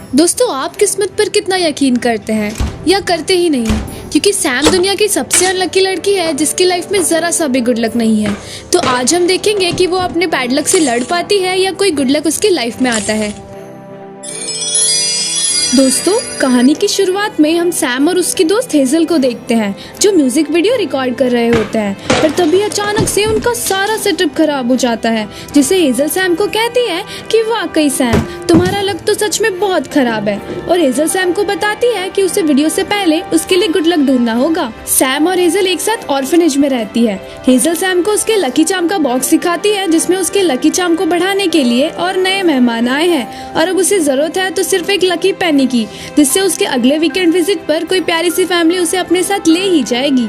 दोस्तों, आप किस्मत पर कितना यकीन करते हैं या करते ही नहीं? क्योंकि सैम दुनिया की सबसे अनलकी लड़की है जिसकी लाइफ में जरा सा भी गुड लक नहीं है। तो आज हम देखेंगे कि वो अपने बैड लक से लड़ पाती है या कोई गुड लक उसकी लाइफ में आता है। दोस्तों, कहानी की शुरुआत में हम सैम और उसकी दोस्त हेजल को देखते हैं जो म्यूजिक वीडियो रिकॉर्ड कर रहे होते हैं। पर तभी अचानक से उनका सारा सेटअप खराब हो जाता है, जिसे हेजल सैम को कहती है कि वाकई सैम, तुम्हारा लक तो सच में बहुत खराब है। और हेजल सैम को बताती है कि उसे वीडियो से पहले उसके लिए गुड लक ढूंढना होगा। सैम और हेजल एक साथ ऑर्फनेज में रहती है। हेजल सैम को उसके लकी चार्म का बॉक्स दिखाती है जिसमें उसके लकी चार्म को बढ़ाने के लिए और नए मेहमान आए हैं और अब उसे जरूरत है तो सिर्फ एक लकी पेन की, जिससे उसके अगले वीकेंड विजिट पर कोई प्यारी सी फैमिली उसे अपने साथ ले ही जाएगी।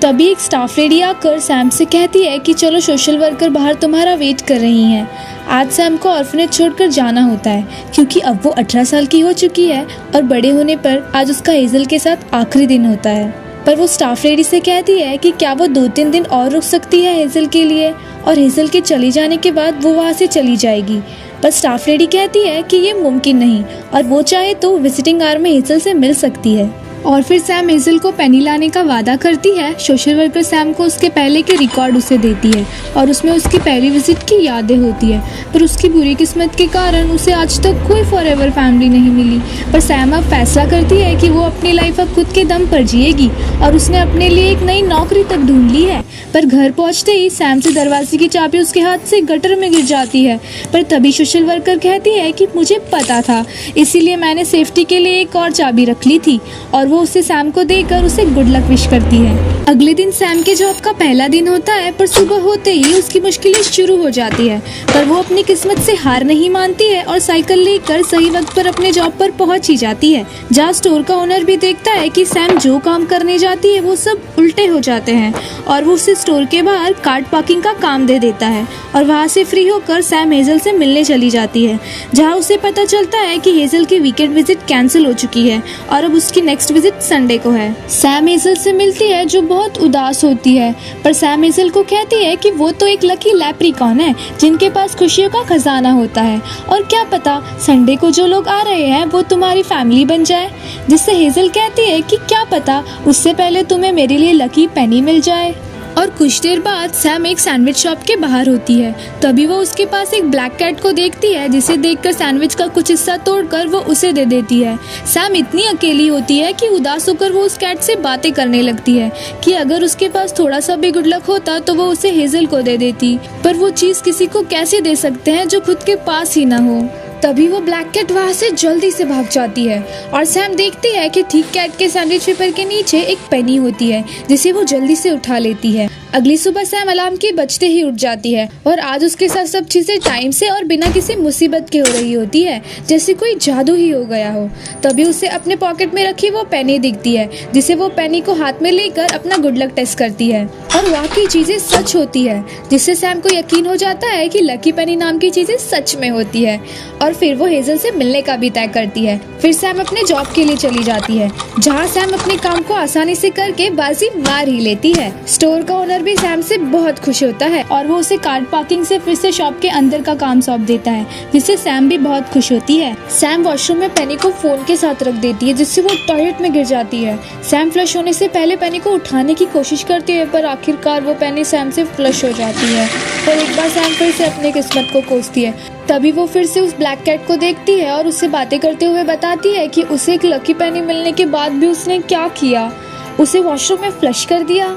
तभी एक स्टाफ लेडी आकर सैम से कहती है कि चलो, सोशल वर्कर बाहर तुम्हारा वेट कर रही हैं। आज सैम को ऑर्फनेज छोड़कर जाना होता है क्योंकि अब वो 18 साल की हो चुकी है और बड़े होने पर आज उसका हेजल के साथ आखिरी दिन होता है। पर वो स्टाफ लेडी से कहती है कि क्या वो 2-3 दिन और रुक सकती है हेजल के लिए, और हेजल के चले जाने के बाद वो वहाँ से चली जाएगी। पर स्टाफ लेडी कहती है कि ये मुमकिन नहीं और वो चाहे तो विजिटिंग आवर में हेजल से मिल सकती है। और फिर सैम हेजल को पेनी लाने का वादा करती है। सोशल वर्कर सैम को उसके पहले के रिकॉर्ड उसे देती है और उसमें उसकी पहली विजिट की यादें होती है। पर उसकी बुरी किस्मत के कारण उसे आज तक कोई फॉरएवर फैमिली नहीं मिली। पर सैम अब फैसला करती है कि वो अपनी लाइफ अब खुद के दम पर जिएगी और उसने अपने लिए एक नई नौकरी तक ढूंढ ली है। पर घर पहुंचते ही सैम से दरवाजे की चाबी उसके हाथ से गटर में गिर जाती है। पर तभी सोशल वर्कर कहती है कि मुझे पता था, इसीलिए मैंने सेफ्टी के लिए एक और चाबी रख ली थी। और वो उसे सैम को देकर उसे गुड लक विश करती है। अगले दिन सैम के जॉब का पहला दिन होता है, पर सुबह होते ही उसकी मुश्किलें शुरू हो जाती है। पर वो अपनी किस्मत से हार नहीं मानती है और साइकिल लेकर सही वक्त पर अपने जॉब पर पहुंच ही जाती है, जहाँ स्टोर का ओनर भी देखता है कि सैम जो काम करने जाती है वो सब उल्टे हो जाते हैं और वो उसे स्टोर के बाहर कार्ड पार्किंग का काम दे देता है। और वहाँ से फ्री होकर सैम हेजल से मिलने चली जाती है, जहाँ उसे पता चलता है कि हेजल की वीकेंड विजिट कैंसिल हो चुकी है और अब उसकी नेक्स्ट विजिट संडे को है। सैम हेजल से मिलती है जो बहुत उदास होती है, पर सैम हेजल को कहती है कि वो तो एक लकी लैप्रिकॉन है जिनके पास खुशियों का खजाना होता है और क्या पता संडे को जो लोग आ रहे हैं वो तुम्हारी फैमिली बन जाए। जिससे हेजल कहती है कि क्या पता उससे पहले तुम्हें मेरे लिए लकी पेनी मिल जाए। और कुछ देर बाद सैम एक सैंडविच शॉप के बाहर होती है। तभी वो उसके पास एक ब्लैक कैट को देखती है, जिसे देखकर सैंडविच का कुछ हिस्सा तोड़कर वो उसे दे देती है। सैम इतनी अकेली होती है कि उदास होकर वो उस कैट से बातें करने लगती है कि अगर उसके पास थोड़ा सा भी गुड लक होता तो वो उसे हेजल को दे देती, पर वो चीज किसी को कैसे दे सकते हैं जो खुद के पास ही ना हो। तभी वो ब्लैक कैट वहाँ से जल्दी से भाग जाती है और सैम देखती है कि ठीक कैट के सैंडविच पेपर के नीचे एक पेनी होती है, जिसे वो जल्दी से उठा लेती है। अगली सुबह सैम अलार्म के बजते ही उठ जाती है और आज उसके साथ सब चीजें टाइम से और बिना किसी मुसीबत के हो रही होती है, जैसे कोई जादू ही हो गया हो। तभी उसे अपने पॉकेट में रखी वो पेनी दिखती है, जिसे वो पेनी को हाथ में लेकर अपना गुड लक टेस्ट करती है और वाकई चीजें सच होती है, जिससे सैम को यकीन हो जाता है कि लकी पेनी नाम की चीजें सच में होती है। और फिर वो हेजल से मिलने का भी तय करती है। फिर सैम अपने जॉब के लिए चली जाती है, जहाँ सैम अपने काम को आसानी से करके बाजी मार ही लेती है। स्टोर का ओनर भी सैम से बहुत खुश होता है और वो उसे कार्ड पार्किंग से फिर से शॉप के अंदर का काम सौंप देता है, जिससे सैम भी बहुत खुश होती है। सैम वॉशरूम में पेनी को फोन के साथ रख देती है, जिससे वो टॉयलेट में गिर जाती है। सैम फ्लश होने से पहले पेनी को उठाने की कोशिश करती है, पर आखिरकार वो पेनी सैम से फ्लश हो जाती है। पर एक बार सैम फिर से अपनी किस्मत को कोसती है। तभी वो फिर से उस ब्लैक कैट को देखती है और उससे बातें करते हुए बताती है कि उसे एक लकी पेनी मिलने के बाद भी उसने क्या किया, उसे वॉशरूम में फ्लश कर दिया।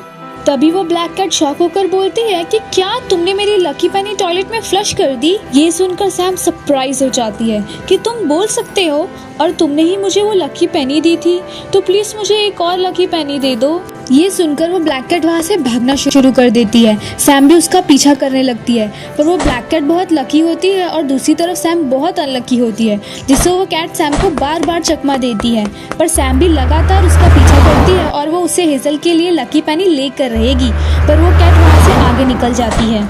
तभी वो ब्लैक कैट शॉक होकर बोलती है कि क्या तुमने मेरी लकी पेनी टॉयलेट में फ्लश कर दी। ये सुनकर सैम सरप्राइज हो जाती है कि तुम बोल सकते हो और तुमने ही मुझे वो लकी पेनी दी थी, तो प्लीज मुझे एक और लकी पेनी दे दो। ये सुनकर वो ब्लैक कैट वहाँ से भागना शुरू कर देती है। सैम भी उसका पीछा करने लगती है, पर वो ब्लैक कैट बहुत लकी होती है और दूसरी तरफ सैम बहुत अनलकी होती है, जिससे वो कैट सैम को बार बार चकमा देती है। पर सैम भी लगातार उसका पीछा करती है और वो उसे हेजल के लिए लकी पेनी लेकर रहेगी, पर वो कैट वहाँ से आगे निकल जाती है।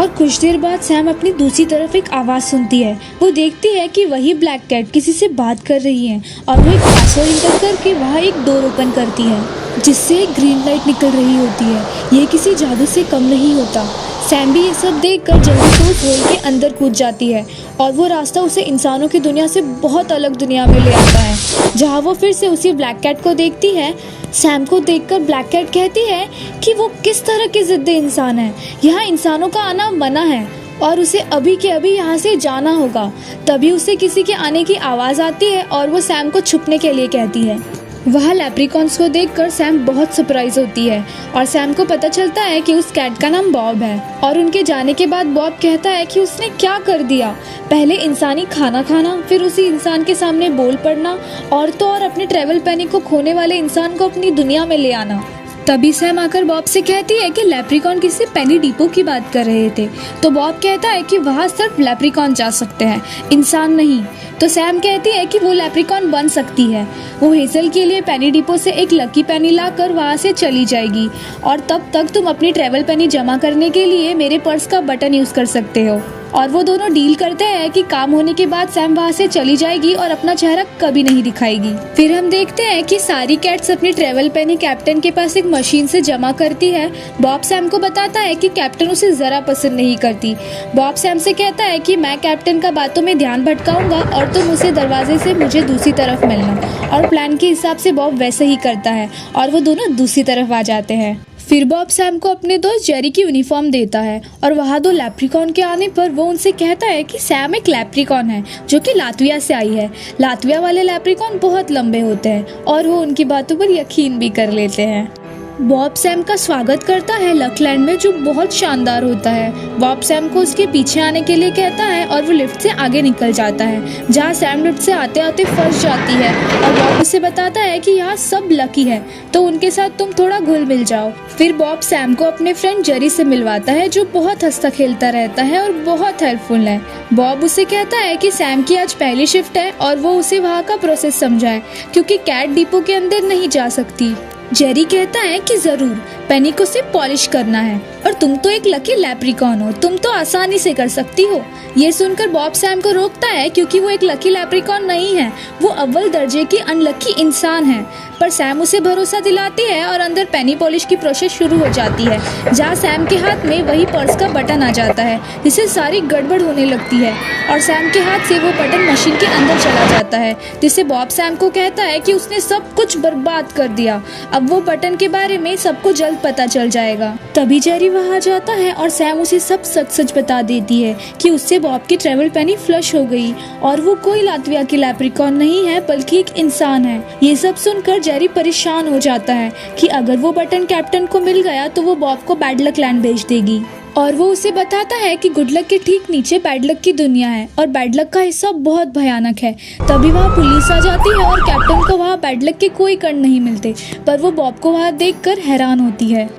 और कुछ देर बाद सैम अपनी दूसरी तरफ एक आवाज़ सुनती है। वो देखती है कि वही ब्लैक कैट किसी से बात कर रही है और वो एक पासवर्ड इंटर करके वहाँ एक डोर ओपन करती है जिससे एक ग्रीन लाइट निकल रही होती है। ये किसी जादू से कम नहीं होता। सैम भी ये सब देखकर जल्दी से उस होल के अंदर कूद जाती है और वो रास्ता उसे इंसानों की दुनिया से बहुत अलग दुनिया में ले आता है, जहाँ वो फिर से उसी ब्लैक कैट को देखती है। सैम को देखकर ब्लैक कैट कहती है कि वो किस तरह के जिद्दी इंसान है। यहाँ इंसानों का आना मना है और उसे अभी के अभी यहाँ से जाना होगा। तभी उसे किसी के आने की आवाज़ आती है और वो सैम को छुपने के लिए कहती है। वहाँ लेप्रिकॉन्स को देखकर सैम बहुत सरप्राइज होती है और सैम को पता चलता है कि उस कैट का नाम बॉब है। और उनके जाने के बाद बॉब कहता है कि उसने क्या कर दिया, पहले इंसानी खाना खाना, फिर उसी इंसान के सामने बोल पड़ना और तो और अपने ट्रैवल पैनी को खोने वाले इंसान को अपनी दुनिया में ले आना। तभी सैम आकर बॉब से कहती है कि लेप्रिकॉन किसी पेनी डिपो की बात कर रहे थे। तो बॉब कहता है कि वहाँ सिर्फ लेप्रिकॉन जा सकते हैं, इंसान नहीं। तो सैम कहती है कि वो लेप्रिकॉन बन सकती है। वो हेजल के लिए पेनी डिपो से एक लकी पेनी लाकर वहाँ से चली जाएगी और तब तक तुम अपनी ट्रैवल पेनी जमा करने के लिए मेरे पर्स का बटन यूज कर सकते हो। और वो दोनों डील करते हैं कि काम होने के बाद सैम वहाँ से चली जाएगी और अपना चेहरा कभी नहीं दिखाएगी। फिर हम देखते हैं कि सारी कैट्स अपनी ट्रैवल पेनी कैप्टन के पास एक मशीन से जमा करती है। बॉब सैम को बताता है कि कैप्टन उसे जरा पसंद नहीं करती। बॉब सैम से कहता है कि मैं कैप्टन का बातों में ध्यान भटकाऊंगा और तुम उसे दरवाजे से मुझे दूसरी तरफ मिलना। और प्लान के हिसाब से बॉब वैसे ही करता है और वो दोनों दूसरी तरफ आ जाते हैं। फिर बॉब सैम को अपने दोस्त जेरी की यूनिफॉर्म देता है और वहाँ दो लेप्रिकॉन के आने पर वो उनसे कहता है कि सैम एक लेप्रिकॉन है जो कि लातविया से आई है। लातविया वाले लेप्रिकॉन बहुत लंबे होते हैं और वो उनकी बातों पर यकीन भी कर लेते हैं। बॉब सैम का स्वागत करता है लकलैंड में, जो बहुत शानदार होता है। बॉब सैम को उसके पीछे आने के लिए कहता है और वो लिफ्ट से आगे निकल जाता है, जहाँ सैम लिफ्ट से आते आते फंस जाती है और बॉब उसे बताता है कि यहाँ सब लकी है तो उनके साथ तुम थोड़ा घुल मिल जाओ। फिर बॉब सैम को अपने फ्रेंड जेरी से मिलवाता है जो बहुत हंसता खेलता रहता है और बहुत हेल्पफुल है। बॉब उसे कहता है कि सैम की आज पहली शिफ्ट है और वो उसे वहाँ का प्रोसेस समझाए क्योंकि कैट डिपो के अंदर नहीं जा सकती। जेरी कहता है कि जरूर पेनी को सिर्फ पॉलिश करना है और तुम तो एक लकी लेप्रिकॉन हो, तुम तो आसानी से कर सकती हो। ये सुनकर बॉब सैम को रोकता है क्योंकि वो एक लकी लेप्रिकॉन नहीं है, वो अव्वल दर्जे की अनलकी इंसान है। पर सैम उसे भरोसा दिलाती है और अंदर पेनी पॉलिश की प्रोसेस शुरू हो जाती है, जहाँ सैम के हाथ में वही पर्स का बटन आ जाता है जिससे सारी गड़बड़ होने लगती है और सैम के हाथ से वो बटन मशीन के अंदर चला जाता है, जिससे बॉब सैम को कहता है कि उसने सब कुछ बर्बाद कर दिया। अब वो बटन के बारे में सबको जल्द पता चल जाएगा। तभी जेरी वहाँ जाता है और सैम उसे सब सच सच बता देती है कि उससे बॉब की ट्रैवल पेनी फ्लश हो गई और वो कोई लातविया की लेप्रिकॉन नहीं है बल्कि एक इंसान है। ये सब सुनकर जेरी परेशान हो जाता है कि अगर वो बटन कैप्टन को मिल गया तो वो बॉब को बैड लक लैंड भेज देगी और वो उसे बताता है कि गुड लक के ठीक नीचे बैड लक की दुनिया है और बैड लक का हिस्सा बहुत भयानक है। तभी वहाँ पुलिस आ जाती है और कैप्टन को वहाँ बैड लक के कोई कण नहीं मिलते, पर वो बॉब को वहाँ देखकर हैरान होती है।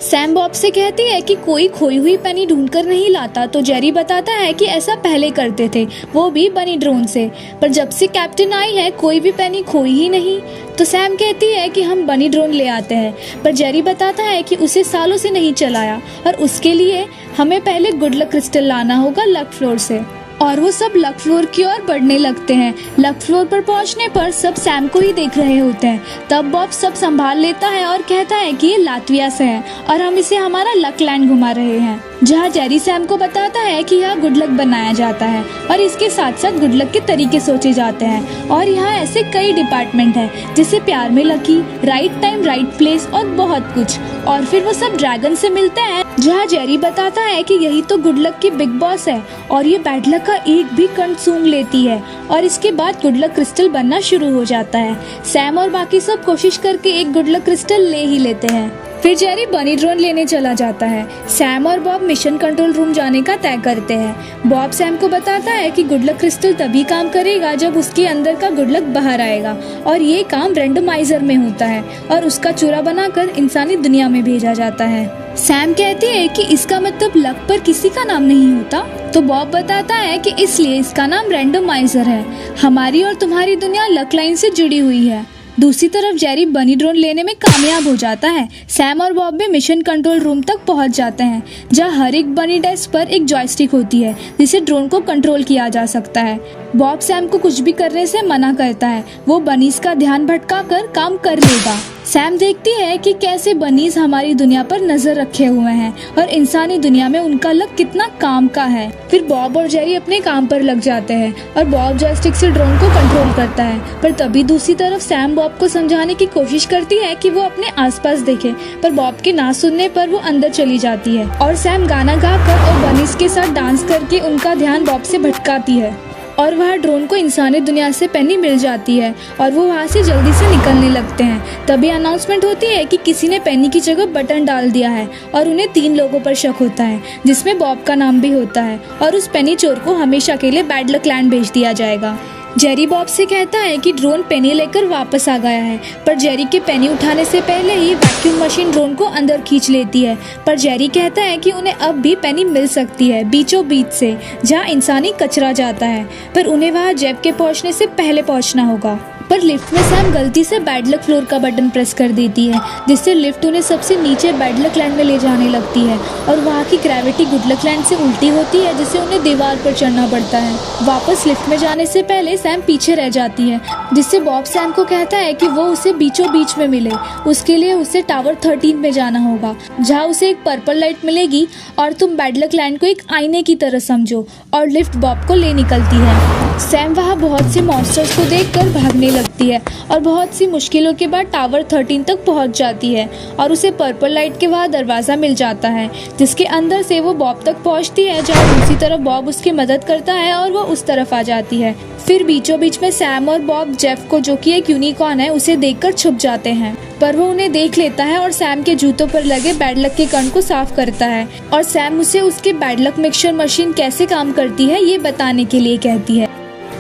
सैम बॉब से कहती है कि कोई खोई हुई पेनी ढूंढकर नहीं लाता, तो जेरी बताता है कि ऐसा पहले करते थे, वो भी बनी ड्रोन से, पर जब से कैप्टन आई है कोई भी पेनी खोई ही नहीं। तो सैम कहती है कि हम बनी ड्रोन ले आते हैं, पर जेरी बताता है कि उसे सालों से नहीं चलाया और उसके लिए हमें पहले गुड लक क्रिस्टल लाना होगा लक फ्लोर से। और वो सब लक फ्लोर की ओर बढ़ने लगते हैं। लक फ्लोर पर पहुंचने पर सब सैम को ही देख रहे होते हैं। तब बॉब सब संभाल लेता है और कहता है कि ये लातविया से है और हम इसे हमारा लक लैंड घुमा रहे हैं, जहाँ जेरी सैम को बताता है कि यहाँ गुड लक बनाया जाता है और इसके साथ साथ गुड लक के तरीके सोचे जाते हैं और यहाँ ऐसे कई डिपार्टमेंट है जैसे प्यार में lucky, right time right place और बहुत कुछ। और फिर वो सब ड्रैगन से मिलते हैं, जहाँ जेरी बताता है कि यही तो गुड लक की बिग बॉस है और ये बैड लक का एक भी कण सूंघ लेती है और इसके बाद गुड लक क्रिस्टल बनना शुरू हो जाता है। सैम और बाकी सब कोशिश करके एक गुड लक क्रिस्टल ले ही लेते हैं। फिर जेरी बनी ड्रोन लेने चला जाता है। सैम और बॉब मिशन कंट्रोल रूम जाने का तय करते हैं। बॉब सैम को बताता है कि गुड लक क्रिस्टल तभी काम करेगा जब उसके अंदर का गुड लक बाहर आएगा और ये काम रैंडमाइजर में होता है और उसका चूरा बनाकर इंसानी दुनिया में भेजा जाता है। सैम कहती है कि इसका मतलब लक पर किसी का नाम नहीं होता, तो बॉब बताता है कि इसलिए इसका नाम रैंडमाइजर है। हमारी और तुम्हारी दुनिया लक लाइन से जुड़ी हुई है। दूसरी तरफ जेरी बनी ड्रोन लेने में कामयाब हो जाता है। सैम और बॉब भी मिशन कंट्रोल रूम तक पहुंच जाते हैं, जहां हर एक बनी डेस्क पर एक जॉयस्टिक होती है जिसे ड्रोन को कंट्रोल किया जा सकता है। बॉब सैम को कुछ भी करने से मना करता है, वो बनीज का ध्यान भटकाकर काम कर लेगा। सैम देखती है कि कैसे बनीज हमारी दुनिया पर नजर रखे हुए हैं और इंसानी दुनिया में उनका लक कितना काम का है। फिर बॉब और जेरी अपने काम पर लग जाते हैं और बॉब जॉयस्टिक से ड्रोन को कंट्रोल करता है, पर तभी दूसरी तरफ सैम बॉब को समझाने की कोशिश करती है कि वो अपने आसपास देखे, पर बॉब के ना सुनने पर वो अंदर चली जाती है और सैम गाना गाकर और बनीज के साथ डांस करके उनका ध्यान बॉब से भटकाती है और वह ड्रोन को इंसानी दुनिया से पेनी मिल जाती है और वो वहाँ से जल्दी से निकलने लगते हैं। तभी अनाउंसमेंट होती है कि किसी ने पेनी की जगह बटन डाल दिया है और उन्हें 3 लोगों पर शक होता है, जिसमें बॉब का नाम भी होता है और उस पेनी चोर को हमेशा के लिए बैड लक लैंड भेज दिया जाएगा। जेरी बॉब से कहता है कि ड्रोन पेनी लेकर वापस आ गया है, पर जेरी के पेनी उठाने से पहले ही वैक्यूम मशीन ड्रोन को अंदर खींच लेती है। पर जेरी कहता है कि उन्हें अब भी पेनी मिल सकती है बीचों बीच से, जहां इंसानी कचरा जाता है, पर उन्हें वहां जेब के पहुंचने से पहले पहुंचना होगा। पर लिफ्ट में सैम गलती से बैड लक फ्लोर का बटन प्रेस कर देती है, जिससे लिफ्ट उन्हें सबसे नीचे बैड लक लैंड में ले जाने लगती है और वहाँ की ग्रेविटी गुड लक लैंड से उल्टी होती है, जिससे उन्हें दीवार पर चढ़ना पड़ता है। वापस लिफ्ट में जाने से पहले सैम पीछे रह जाती है, जिससे बॉब सैम को कहता है कि वो उसे बीचों बीच में मिले। उसके लिए उसे टावर 13 में जाना होगा, जहाँ उसे एक पर्पल लाइट मिलेगी और तुम बैड लक लैंड को एक आईने की तरह समझो, और लिफ्ट बॉब को ले निकलती है। सैम वहाँ बहुत से मॉन्स्टर्स को देखकर भागने लगती है और बहुत सी मुश्किलों के बाद टावर 13 तक पहुँच जाती है और उसे पर्पल लाइट के बाद दरवाज़ा मिल जाता है, जिसके अंदर से वो बॉब तक पहुँचती है, जहाँ दूसरी तरफ बॉब उसकी मदद करता है और वो उस तरफ आ जाती है। फिर बीचों बीच में सैम और बॉब जेफ को, जो कि एक यूनिकॉर्न है, उसे देखकर छुप जाते हैं, पर वो उन्हें देख लेता है और सैम के जूतों पर लगे बैड लक के कण को साफ करता है और सैम उसे उसके बैड लक मिक्सचर मशीन कैसे काम करती है ये बताने के लिए कहती है।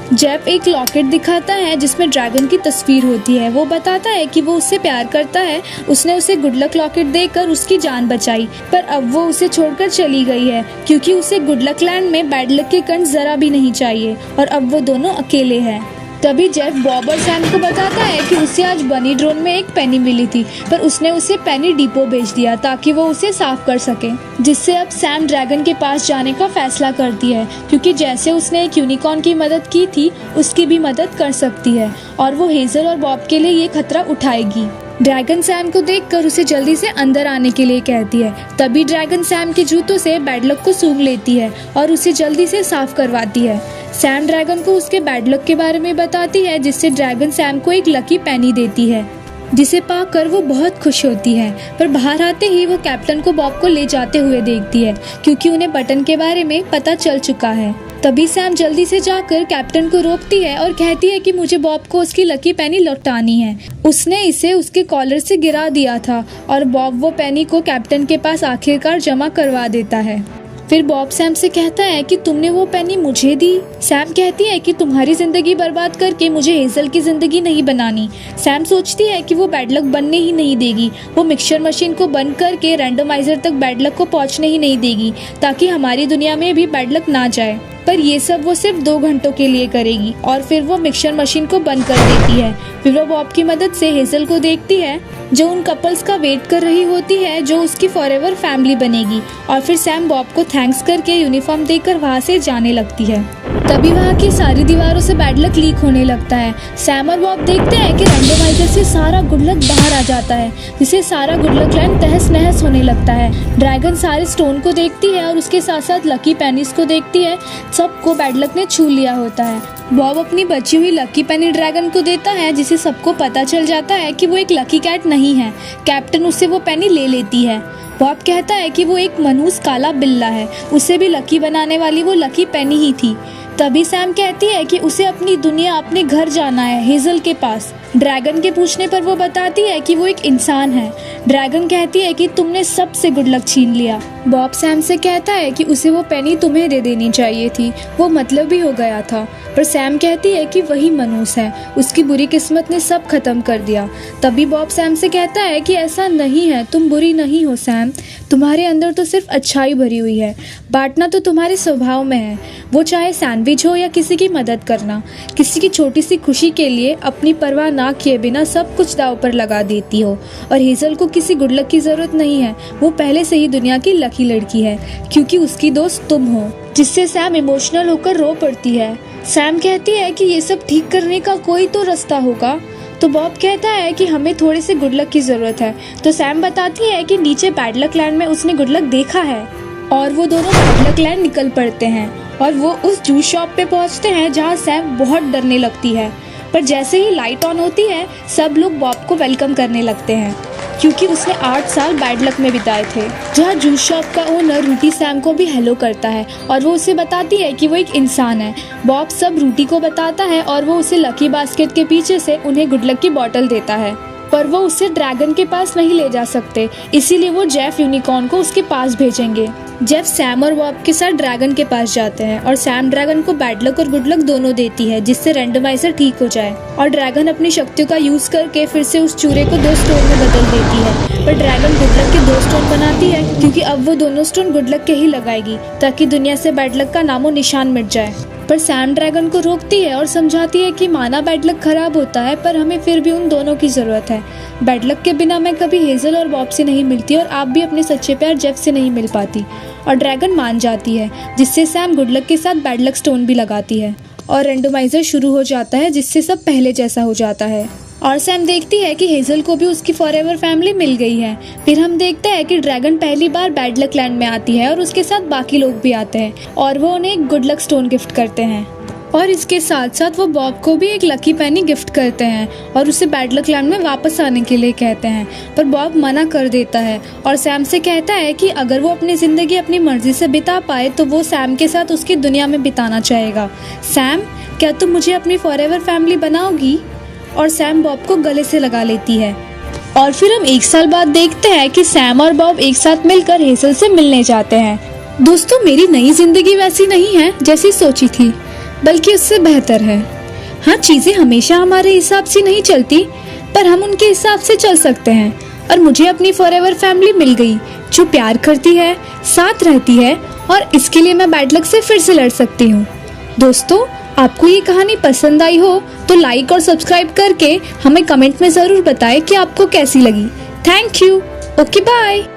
जेफ एक लॉकेट दिखाता है जिसमें ड्रैगन की तस्वीर होती है। वो बताता है कि वो उससे प्यार करता है, उसने उसे गुड लक लॉकेट देकर उसकी जान बचाई, पर अब वो उसे छोड़कर चली गई है क्योंकि उसे गुड लक लैंड में बैड लक के कण जरा भी नहीं चाहिए और अब वो दोनों अकेले हैं। तभी जेफ बॉब और सैम को बताता है कि उसे आज बनी ड्रोन में एक पेनी मिली थी, पर उसने उसे पेनी डिपो भेज दिया ताकि वो उसे साफ कर सके, जिससे अब सैम ड्रैगन के पास जाने का फैसला करती है क्योंकि जैसे उसने एक यूनिकॉर्न की मदद की थी उसकी भी मदद कर सकती है और वो हेजल और बॉब के लिए ये खतरा उठाएगी। ड्रैगन सैम को देखकर उसे जल्दी से अंदर आने के लिए कहती है। तभी ड्रैगन सैम के जूतों से बैड लक को सूंघ लेती है और उसे जल्दी से साफ करवाती है। सैम ड्रैगन को उसके बैड लक के बारे में बताती है, जिससे ड्रैगन सैम को एक लकी पेनी देती है, जिसे पाकर वो बहुत खुश होती है। पर बाहर आते ही वो कैप्टन को बॉब को ले जाते हुए देखती है क्योंकि उन्हें बटन के बारे में पता चल चुका है। तभी सैम जल्दी से जाकर कैप्टन को रोकती है और कहती है कि मुझे बॉब को उसकी लकी पेनी लौटानी है, उसने इसे उसके कॉलर से गिरा दिया था, और बॉब वो पेनी को कैप्टन के पास आखिरकार जमा करवा देता है। फिर बॉब सैम से कहता है कि तुमने वो पेनी मुझे दी। सैम कहती है कि तुम्हारी जिंदगी बर्बाद करके मुझे हेजल की जिंदगी नहीं बनानी। सैम सोचती है कि वो बैड लक बनने ही नहीं देगी, वो मिक्सचर मशीन को बंद करके रैंडमाइजर तक बैड लक को पहुंचने ही नहीं देगी ताकि हमारी दुनिया में भी बैड लक ना जाए। पर ये सब वो सिर्फ 2 घंटों के लिए करेगी और फिर वो मिक्सचर मशीन को बंद कर देती है। फिर वो बॉब की मदद से हेजल को देखती है जो उन कपल्स का वेट कर रही होती है जो उसकी फॉरएवर फैमिली बनेगी, और फिर सैम बॉब को थैंक्स करके यूनिफॉर्म देकर वहाँ से जाने लगती है। तभी वहाँ की सारी दीवारों से बैड लक लीक होने लगता है। सैम और बॉब देखते हैं कि रैंडमाइजर से सारा गुड लक बाहर आ जाता है, जिससे सारा गुड लक लैंड तहस नहस होने लगता है। ड्रैगन सारे स्टोन को देखती है और उसके साथ साथ लकी पेनीज को देखती है, सबको बैड लक ने छू लिया होता है। बॉब अपनी बची हुई लकी पेनी ड्रैगन को देता है, जिसे सबको पता चल जाता है कि वो एक लकी कैट नहीं है। कैप्टन उससे वो पेनी ले लेती है। बॉब कहता है कि वो एक मनहूस काला बिल्ला है, उसे भी लकी बनाने वाली वो लकी पेनी ही थी। तभी सैम कहती है कि उसे अपनी दुनिया, अपने घर जाना है, हेजल के पास। ड्रैगन के पूछने पर वो बताती है कि वो एक इंसान है। ड्रैगन कहती है कि तुमने सबसे गुड लक छीन लिया। बॉब सैम से कहता है कि उसे वो पेनी तुम्हें दे देनी चाहिए थी, वो मतलब भी हो गया था। पर सैम कहती है कि वही मनूस है, उसकी बुरी किस्मत ने सब खत्म कर दिया। तभी बॉब सैम से कहता है कि ऐसा नहीं है, तुम बुरी नहीं हो सैम, तुम्हारे अंदर तो सिर्फ अच्छाई भरी हुई है, बांटना तो तुम्हारे स्वभाव में है। वो चाहे सैंडविच हो या किसी की मदद करना, किसी की छोटी सी खुशी के लिए अपनी परवाह ना किए बिना सब कुछ दांव पर लगा देती हो। और हेजल को किसी गुड लक की जरूरत नहीं है, वो पहले से ही दुनिया की लकी लड़की है, क्योंकि उसकी दोस्त तुम हो। जिससे सैम इमोशनल होकर रो पड़ती है। सैम कहती है कि ये सब ठीक करने का कोई तो रास्ता होगा। तो बॉब कहता है कि हमें थोड़े से गुड लक की जरूरत है। तो सैम बताती है कि नीचे बैड लक लैंड में उसने गुड लक देखा है, और वो दोनों बैड लक लैंड निकल पड़ते हैं और वो उस जूस शॉप पे पहुंचते हैं जहां सैम बहुत डरने लगती है। पर जैसे ही लाइट ऑन होती है सब लोग बॉब को वेलकम करने लगते हैं, क्योंकि उसने 8 साल बैड लक में बिताए थे। जहाँ जूस शॉप का ओनर रूटी सैम को भी हेलो करता है और वो उसे बताती है कि वो एक इंसान है। बॉब सब रूटी को बताता है और वो उसे लकी बास्केट के पीछे से उन्हें गुड लक की बोतल देता है, पर वो उसे ड्रैगन के पास नहीं ले जा सकते, इसीलिए वो जेफ यूनिकॉर्न को उसके पास भेजेंगे। जेफ सैम और बॉब के साथ ड्रैगन के पास जाते हैं और सैम ड्रैगन को बैड लक और गुड लक दोनों देती है, जिससे रैंडमाइजर ठीक हो जाए। और ड्रैगन अपनी शक्तियों का यूज करके फिर से उस चूरे को 2 स्टोन में बदल देती है। पर ड्रैगन गुड लक के 2 स्टोन बनाती है, क्योंकि अब वो दोनों स्टोन गुड लक के ही लगाएगी, ताकि दुनिया से बैड लक का नामो निशान मिट जाए। पर सैम ड्रैगन को रोकती है और समझाती है कि माना बैड लक खराब होता है, पर हमें फिर भी उन दोनों की जरूरत है। बैड लक के बिना मैं कभी हेजल और बॉब से नहीं मिलती और आप भी अपने सच्चे प्यार जेफ से नहीं मिल पाती। और ड्रैगन मान जाती है, जिससे सैम गुड लक के साथ बैड लक स्टोन भी लगाती है और रैंडमाइजर शुरू हो जाता है, जिससे सब पहले जैसा हो जाता है। और सैम देखती है कि हेजल को भी उसकी फॉरएवर फैमिली मिल गई है। फिर हम देखते हैं कि ड्रैगन पहली बार बैड लक लैंड में आती है और उसके साथ बाकी लोग भी आते हैं और वो उन्हें एक गुड लक स्टोन गिफ्ट करते हैं। और इसके साथ साथ वो बॉब को भी एक लकी पेनी गिफ्ट करते हैं और उसे बैड लक लैंड में वापस आने के लिए कहते हैं, पर बॉब मना कर देता है और सैम से कहता है कि अगर वो अपनी जिंदगी अपनी मर्जी से बिता पाए तो वो सैम के साथ उसकी दुनिया में बिताना चाहेगा। सैम, क्या तुम मुझे अपनी फॉरएवर फैमिली बनाओगी? और सैम बॉब को गले से लगा लेती है। और फिर हम 1 साल बाद देखते हैं कि सैम और बॉब एक साथ मिलकर हेजल से मिलने जाते हैं। दोस्तों, मेरी नई जिंदगी वैसी नहीं है जैसी सोची थी, बल्कि उससे बेहतर है। हाँ, चीजें हमेशा हमारे हिसाब से नहीं चलती, पर हम उनके हिसाब से चल सकते हैं। और मुझे अपनी फॉरएवर फैमिली मिल गई, जो प्यार करती है, साथ रहती है, और इसके लिए मैं बैड लक से फिर से लड़ सकती हूँ। दोस्तों, आपको ये कहानी पसंद आई हो तो लाइक और सब्सक्राइब करके हमें कमेंट में जरूर बताएं कि आपको कैसी लगी। Thank you. Okay, bye.